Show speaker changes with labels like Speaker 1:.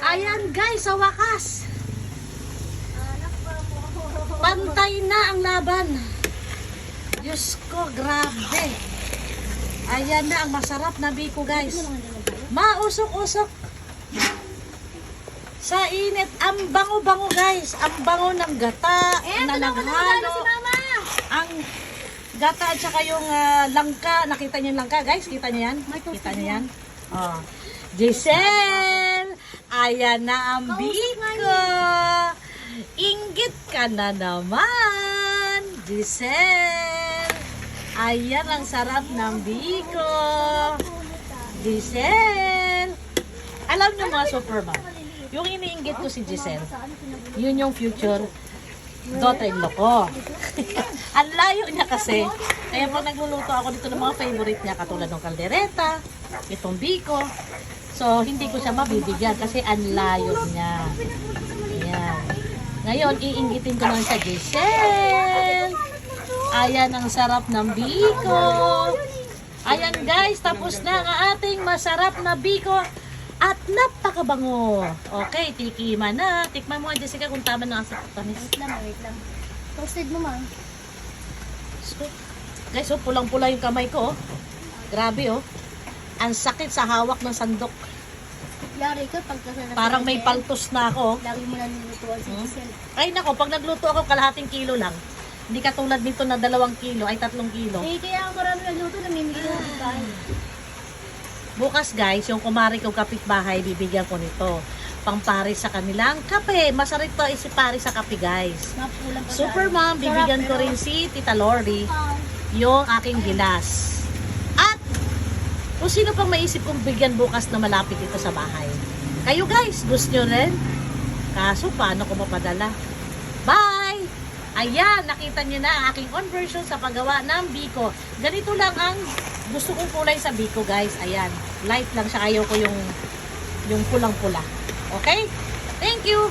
Speaker 1: Ayan guys, sa wakas. Pantay na ang laban. Diyos ko, grabe. Ayan na ang masarap na biko guys. Mausok-usok. Sa init, ang bango-bango guys. Ang bango ng gata na naghalo. Ang gata at saka yung langka. Nakita niyo yung langka guys? Kita niyo yan? Kita niyo yan? Oh. Giselle! Ayan na ang biko. Inggit ka na naman. Giselle! Ayan ang sarap ng biko. Giselle! Alam niyo mga Superman, yung iniinggit ko si Giselle, yun yung future daughter-in-law ko. Ang layo niya kasi. Kaya pag nagluluto ako dito ng mga favorite niya, katulad ng kaldereta, itong biko. So, hindi ko siya mabibigyan kasi ang layo niya. Ayan. Ngayon, iinggitin ko lang sa Giselle. Ayan ang sarap ng biko. Ayan guys, tapos na ang ating masarap na biko. At napakabango. Okay, tikiman na. Tikman mo nga, Jessica, kung tama na ang tamis.
Speaker 2: Wait lang. Toasted mo, ma'am.
Speaker 1: So, guys, oh, pulang-pula yung kamay ko. Oh. Grabe, oh. Ang sakit sa hawak ng sandok.
Speaker 2: Yari ka, pagkasarap.
Speaker 1: Parang may paltos na ako.
Speaker 2: Lagi mo na nilutuan si Giselle.
Speaker 1: Ay, nako, pag nagluto ako, kalahating kilo lang. Hindi katulad nito na 2 kilo, ay 3 kilo.
Speaker 2: Eh, kaya ako marami nagluto, namimili na ng kain.
Speaker 1: Bukas guys, yung kumari kong kapitbahay, bibigyan ko nito. Pangpari sa kanilang kape. Masarap to isipari sa kape guys.
Speaker 2: Mapulang pa
Speaker 1: Super Mom, bibigyan ko rin si Tita Lori yung aking gilas. At kung sino pang maisip kong bigyan bukas na malapit ito sa bahay. Kayo guys, gusto nyo rin? Kaso paano ko mapadala? Bye! Ayan, nakita nyo na ang aking conversion sa paggawa ng biko. Ganito lang ang gusto kong kulay sa biko guys. Ayan, light lang siya. Ayaw ko yung pulang-pula. Okay? Thank you!